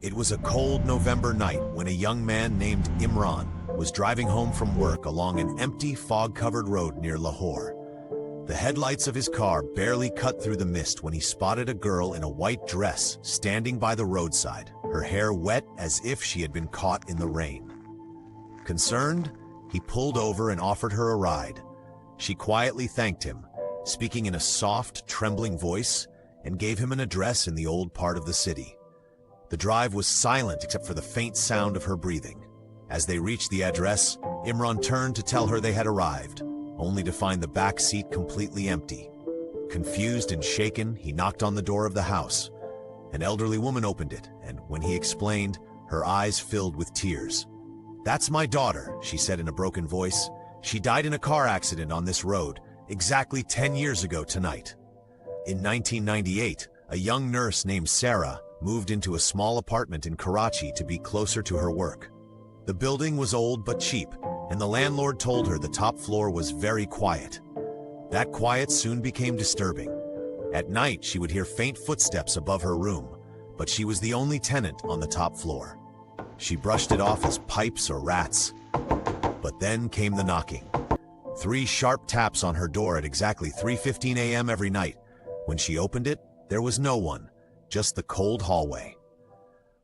It was a cold November night when a young man named Imran was driving home from work along an empty, fog-covered road near Lahore. The headlights of his car barely cut through the mist when he spotted a girl in a white dress standing by the roadside, her hair wet as if she had been caught in the rain. Concerned, he pulled over and offered her a ride. She quietly thanked him, speaking in a soft, trembling voice, and gave him an address in the old part of the city. The drive was silent except for the faint sound of her breathing. As they reached the address, Imran turned to tell her they had arrived, only to find the back seat completely empty. Confused and shaken, he knocked on the door of the house. An elderly woman opened it, and when he explained, her eyes filled with tears. "That's my daughter," she said in a broken voice. "She died in a car accident on this road, exactly 10 years ago tonight." In 1998, a young nurse named Sarah moved into a small apartment in Karachi to be closer to her work. The building was old but cheap, and the landlord told her the top floor was very quiet. That quiet soon became disturbing. At night, she would hear faint footsteps above her room, but she was the only tenant on the top floor. She brushed it off as pipes or rats. But then came the knocking. 3 sharp taps on her door at exactly 3:15 a.m. every night. When she opened it, there was no one, just the cold hallway.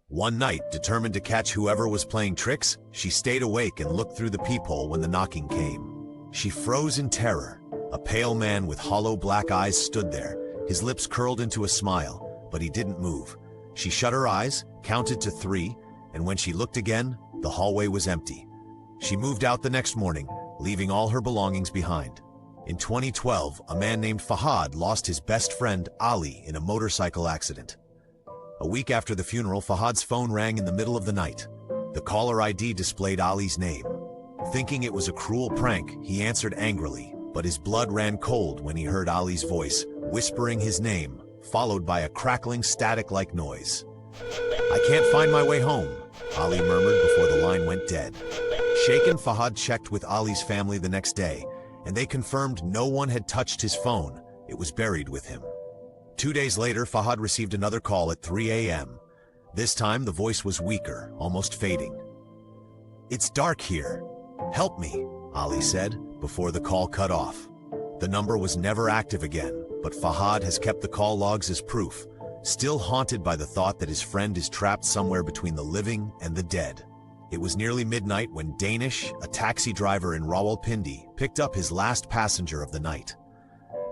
One night, determined to catch whoever was playing tricks, she stayed awake and looked through the peephole when the knocking came. She froze in terror. A pale man with hollow black eyes stood there, his lips curled into a smile, but he didn't move. She shut her eyes, counted to 3, and when she looked again, the hallway was empty. She moved out the next morning, leaving all her belongings behind. In 2012, a man named Fahad lost his best friend, Ali, in a motorcycle accident. A week after the funeral, Fahad's phone rang in the middle of the night. The caller ID displayed Ali's name. Thinking it was a cruel prank, he answered angrily, but his blood ran cold when he heard Ali's voice, whispering his name, followed by a crackling static-like noise. "I can't find my way home," Ali murmured before the line went dead. Shaken, Fahad checked with Ali's family the next day, and they confirmed no one had touched his phone. It was buried with him. 2 days later, Fahad received another call at 3 a.m. This time, the voice was weaker, almost fading. "It's dark here. Help me," Ali said, before the call cut off. The number was never active again, but Fahad has kept the call logs as proof, still haunted by the thought that his friend is trapped somewhere between the living and the dead. It was nearly midnight when Danish, a taxi driver in Rawalpindi, picked up his last passenger of the night.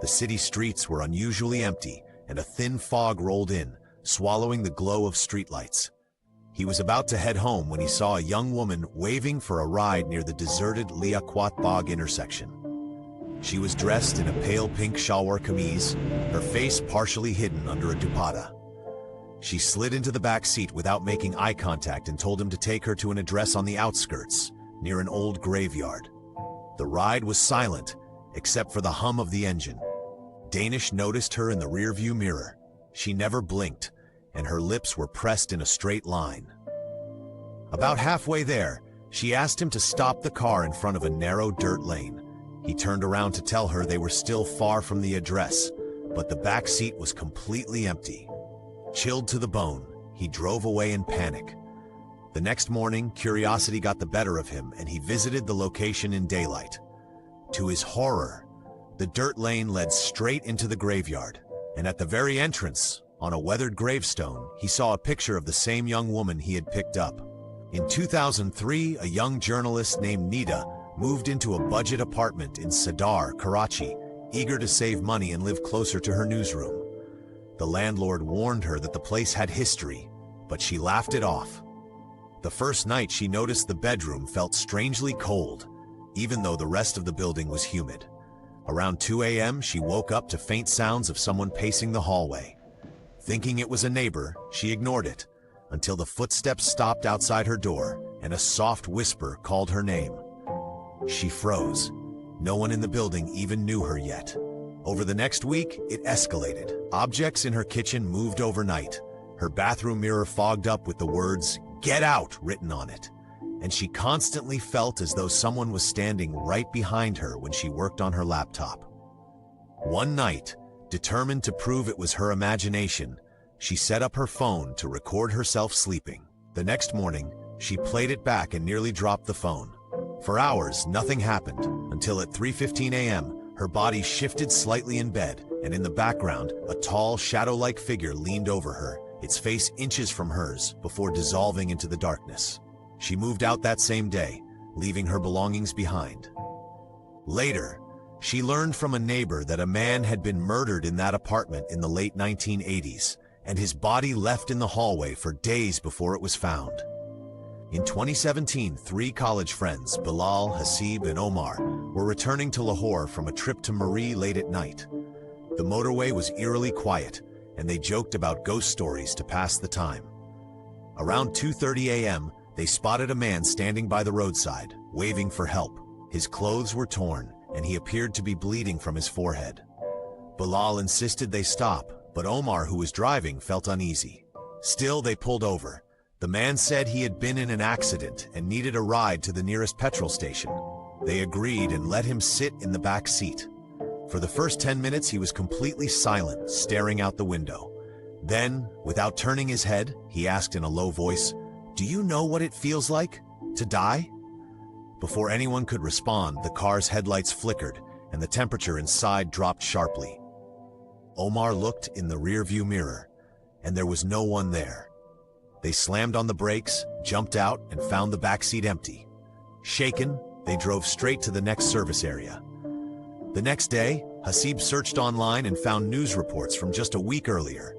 The city streets were unusually empty, and a thin fog rolled in, swallowing the glow of streetlights. He was about to head home when he saw a young woman waving for a ride near the deserted Liaquat Bagh intersection. She was dressed in a pale pink shalwar kameez, her face partially hidden under a dupatta. She slid into the back seat without making eye contact and told him to take her to an address on the outskirts, near an old graveyard. The ride was silent, except for the hum of the engine. Danish noticed her in the rearview mirror. She never blinked, and her lips were pressed in a straight line. About halfway there, she asked him to stop the car in front of a narrow dirt lane. He turned around to tell her they were still far from the address, but the back seat was completely empty. Chilled to the bone, he drove away in panic. The next morning, curiosity got the better of him, and he visited the location in daylight. To his horror, the dirt lane led straight into the graveyard, and at the very entrance, on a weathered gravestone, he saw a picture of the same young woman he had picked up. In 2003, a young journalist named Nida moved into a budget apartment in Sadar, Karachi, eager to save money and live closer to her newsroom. The landlord warned her that the place had history, but she laughed it off. The first night, she noticed the bedroom felt strangely cold, even though the rest of the building was humid. Around 2 a.m., she woke up to faint sounds of someone pacing the hallway. Thinking it was a neighbor, she ignored it, until the footsteps stopped outside her door and a soft whisper called her name. She froze. No one in the building even knew her yet. Over the next week, it escalated. Objects in her kitchen moved overnight. Her bathroom mirror fogged up with the words, "Get out," written on it. And she constantly felt as though someone was standing right behind her when she worked on her laptop. One night, determined to prove it was her imagination, She set up her phone to record herself sleeping. The next morning, she played it back and nearly dropped the phone. For hours, nothing happened, until at 3:15 a.m., her body shifted slightly in bed, and in the background, a tall, shadow-like figure leaned over her, its face inches from hers, before dissolving into the darkness. She moved out that same day, leaving her belongings behind. Later, she learned from a neighbor that a man had been murdered in that apartment in the late 1980s, and his body left in the hallway for days before it was found. In 2017, 3 college friends, Bilal, Haseeb, and Omar, were returning to Lahore from a trip to Marie late at night. The motorway was eerily quiet, and they joked about ghost stories to pass the time. Around 2:30 a.m., they spotted a man standing by the roadside, waving for help. His clothes were torn, and he appeared to be bleeding from his forehead. Bilal insisted they stop, but Omar, who was driving, felt uneasy. Still, they pulled over. The man said he had been in an accident and needed a ride to the nearest petrol station. They agreed and let him sit in the back seat. For the first 10 minutes, he was completely silent, staring out the window. Then, without turning his head, he asked in a low voice, "Do you know what it feels like to die?" Before anyone could respond, the car's headlights flickered and the temperature inside dropped sharply. Omar looked in the rearview mirror, and there was no one there. They slammed on the brakes, jumped out, and found the backseat empty. Shaken, they drove straight to the next service area. The next day, Haseeb searched online and found news reports from just a week earlier.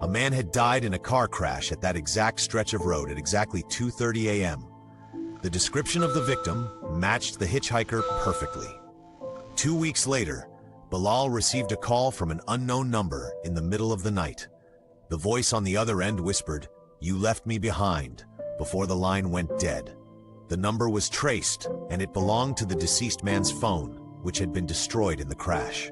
A man had died in a car crash at that exact stretch of road at exactly 2:30 a.m. The description of the victim matched the hitchhiker perfectly. 2 weeks later, Bilal received a call from an unknown number in the middle of the night. The voice on the other end whispered, "You left me behind," before the line went dead. The number was traced, and it belonged to the deceased man's phone, which had been destroyed in the crash.